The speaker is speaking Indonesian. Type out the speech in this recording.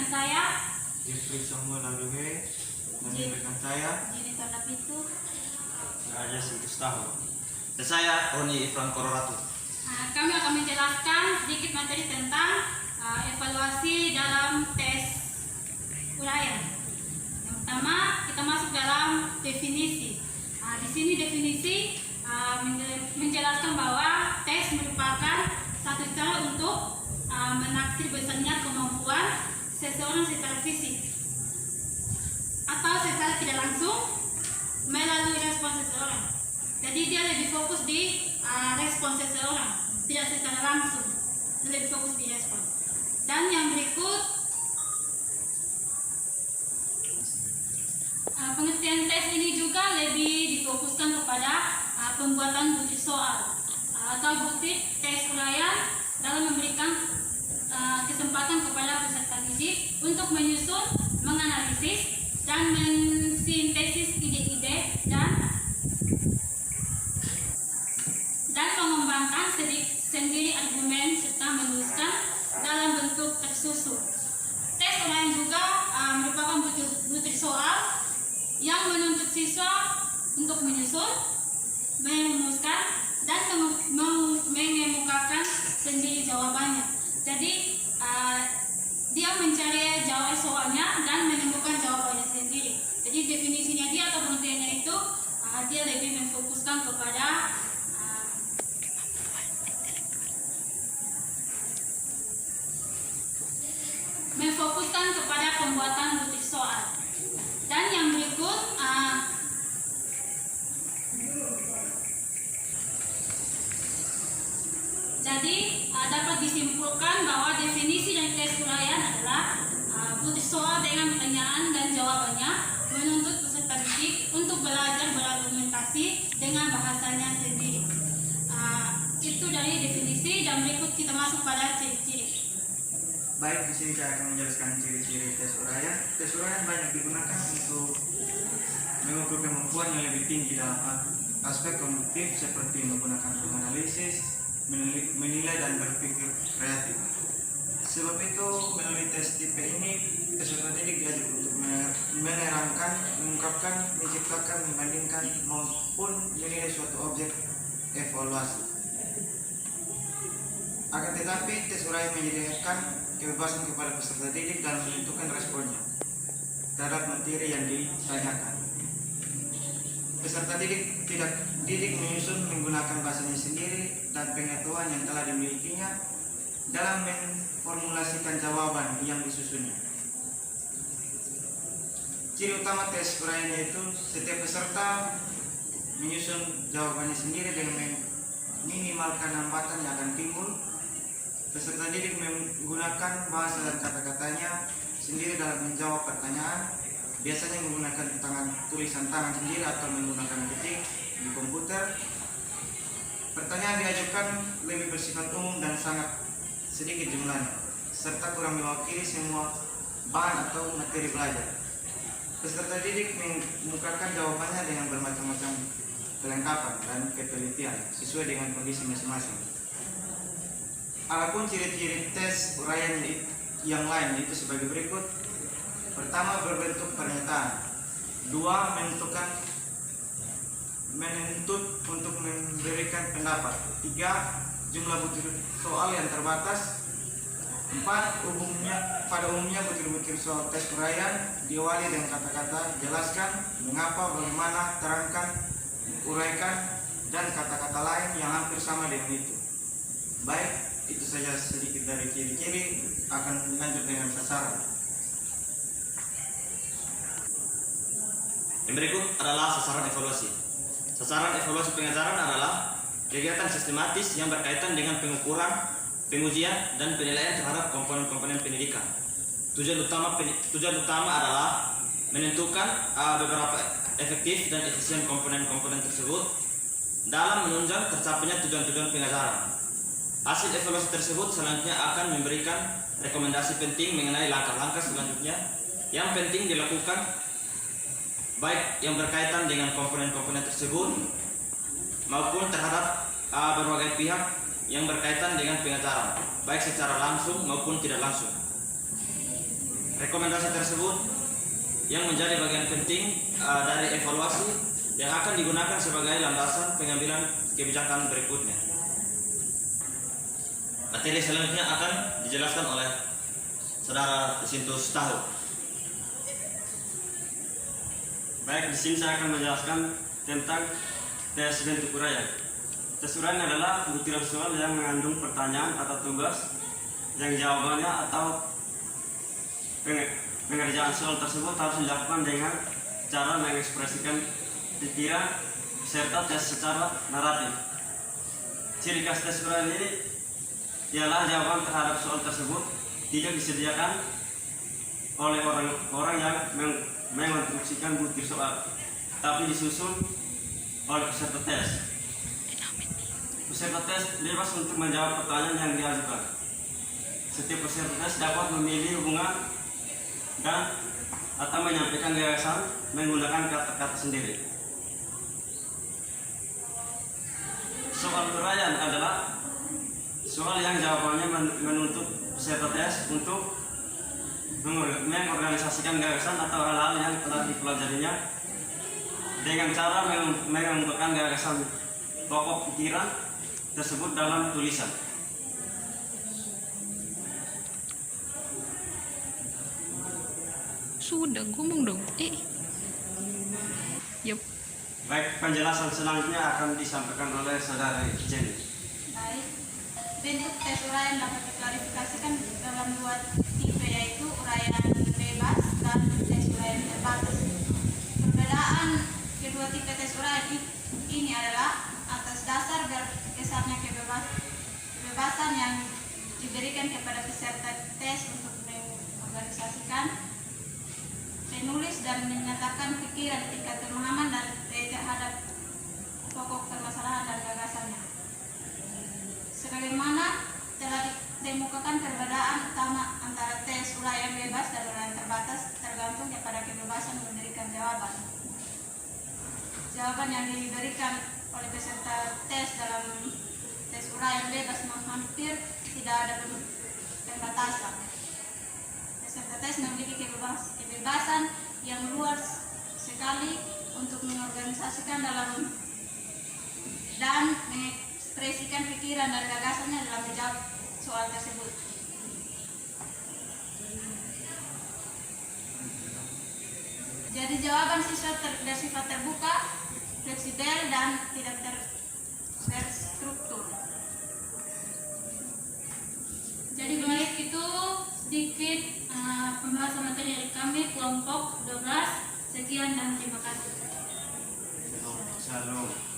saya Jeffrey Samuel Aduhe dan rekan saya Jennifer Dapitu. Raja Gustavo. Dan saya Roni Ifran Kororatu. Kami akan menjelaskan sedikit materi tentang evaluasi dalam tes uraian. Yang pertama, kita masuk dalam definisi. Di sini definisi menjelaskan bahwa tes merupakan satu cara untuk menaksir besarnya kemampuan seseorang secara fisik atau secara tidak langsung melalui respon seseorang. Jadi dia lebih fokus di respon seseorang, tidak secara langsung, lebih fokus di respon. Dan yang berikut, pengertian tes ini juga lebih difokuskan kepada pembuatan butir soal atau butir tes uraian dalam memberikan kesempatan kepada peserta didik untuk menyusun, menganalisis, dan mensintesis ide-ide dan mengembangkan sendiri argumen serta menuliskan dalam bentuk tersusun. Tes uraian juga merupakan butir soal yang menuntut siswa untuk menyusun, merumuskan, dan mengemukakan sendiri jawabannya. Jadi dia mencari jawaban soalnya dan menemukan jawabannya sendiri. Jadi definisinya dia atau pengertiannya itu dia lebih memfokuskan kepada pembuatan butir soal. Dan yang berikut jadi dapat disimpulkan bahwa definisi dari tes uraian adalah butir soal dengan pertanyaan dan jawabannya menuntut peserta didik untuk belajar berargumentasi dengan bahasanya sendiri. Itu dari definisi, dan berikut kita masuk pada ciri-ciri. Baik, di sini saya akan menjelaskan ciri-ciri tes uraian. Tes uraian banyak digunakan untuk mengukur kemampuan yang lebih tinggi dalam aspek kognitif seperti menggunakan menganalisis, menilai, dan berpikir kreatif. Sebab itu, melalui tes tipe ini, peserta didik diajak untuk menerangkan, mengungkapkan, menciptakan, membandingkan, maupun menilai suatu objek evaluasi. Akan tetapi, tes uraian menyediakan kebebasan kepada peserta didik dalam menentukan responnya terhadap materi yang ditanyakan. Peserta didik menyusun menggunakan bahasanya sendiri dan pengetahuan yang telah dimilikinya dalam memformulasikan jawaban yang disusunnya. Ciri utama tes uraian yaitu setiap peserta menyusun jawabannya sendiri dengan meminimalkan hambatan yang akan timbul. Peserta didik menggunakan bahasa dan kata-katanya sendiri dalam menjawab pertanyaan, biasanya menggunakan tulisan tangan sendiri atau menggunakan ketik di komputer. Pertanyaan diajukan lebih bersifat umum dan sangat sedikit jumlahnya, serta kurang mewakili semua bahan atau materi belajar. Peserta didik mengemukakan jawabannya dengan bermacam-macam kelengkapan dan ketelitian sesuai dengan kondisi masing-masing. Adapun ciri-ciri tes uraian yang lain yaitu sebagai berikut. Pertama, berbentuk pernyataan. Dua, menuntut untuk memberikan pendapat. Tiga, jumlah butir soal yang terbatas. Empat, pada umumnya butir-butir soal tes uraian diawali dengan kata-kata jelaskan, mengapa, bagaimana, terangkan, uraikan, dan kata-kata lain yang hampir sama dengan itu. Baik, itu saja sedikit dari ciri-ciri. Akan lanjut dengan sasaran. Yang berikut adalah sasaran evaluasi. Sasaran evaluasi pengajaran adalah kegiatan sistematis yang berkaitan dengan pengukuran, pengujian, dan penilaian terhadap komponen-komponen pendidikan. Tujuan utama adalah menentukan beberapa efektif dan efisien komponen-komponen tersebut dalam menunjang tercapainya tujuan-tujuan pengajaran. Hasil evaluasi tersebut selanjutnya akan memberikan rekomendasi penting mengenai langkah-langkah selanjutnya yang penting dilakukan, baik yang berkaitan dengan komponen-komponen tersebut maupun terhadap berbagai pihak yang berkaitan dengan pengajaran, baik secara langsung maupun tidak langsung. rekomendasi tersebut yang menjadi bagian penting dari evaluasi yang akan digunakan sebagai landasan pengambilan kebijakan berikutnya. Materi selanjutnya akan dijelaskan oleh Saudara Sintus Tahu. Baik, di sini saya akan menjelaskan tentang tes bentuk uraian. Tes uraian adalah butiran soal yang mengandung pertanyaan atau tugas yang jawabannya atau pengerjaan soal tersebut harus dilakukan dengan cara mengekspresikan pikiran serta tes secara naratif. Ciri khas tes uraian ini ialah jawaban terhadap soal tersebut tidak disediakan oleh orang yang mengonstruksikan butir soal, tapi disusun oleh peserta tes. Peserta tes bebas untuk menjawab pertanyaan yang diajukan. Setiap peserta tes dapat memilih hubungan dan atau menyampaikan gagasan menggunakan kata-kata sendiri. Soal uraian adalah soal yang jawabannya menuntut peserta tes untuk mengorganisasikan gagasan atau hal-hal yang telah dipelajarinya dengan cara mengembangkan gagasan pokok pikiran tersebut dalam tulisan. Sudah ngomong dong. Yup. Baik, penjelasan selanjutnya akan disampaikan oleh Saudara Jenny. Baik, bentuk tes uraian dapat diklarifikasikan dalam dua tipe, yaitu uraian bebas dan tes uraian terbatas. Perbedaan kedua tipe tes uraian ini adalah atas dasar berkesannya kebebasan yang diberikan kepada peserta tes untuk mengorganisasikan, menulis dan menyatakan pikiran, tingkat pemahaman dan terhadap pokok permasalahan dan gagasannya. Sebagaimana telah ditemukan, perbedaan utama antara tes uraian bebas dan uraian terbatas tergantung kepada kebebasan memberikan jawaban. Jawaban yang diberikan oleh peserta tes dalam tes uraian bebas hampir tidak ada pembatasan. Peserta tes memiliki kebebasan yang luas sekali untuk mengorganisasikan dan mengekspresikan pikiran dan gagasannya dalam menjawab soal tersebut. Jadi jawaban siswa bersifat terbuka, fleksibel dan tidak terstruktur. Jadi baik, itu sedikit pembahasan materi dari kami kelompok 12. Sekian dan terima kasih. Shalom.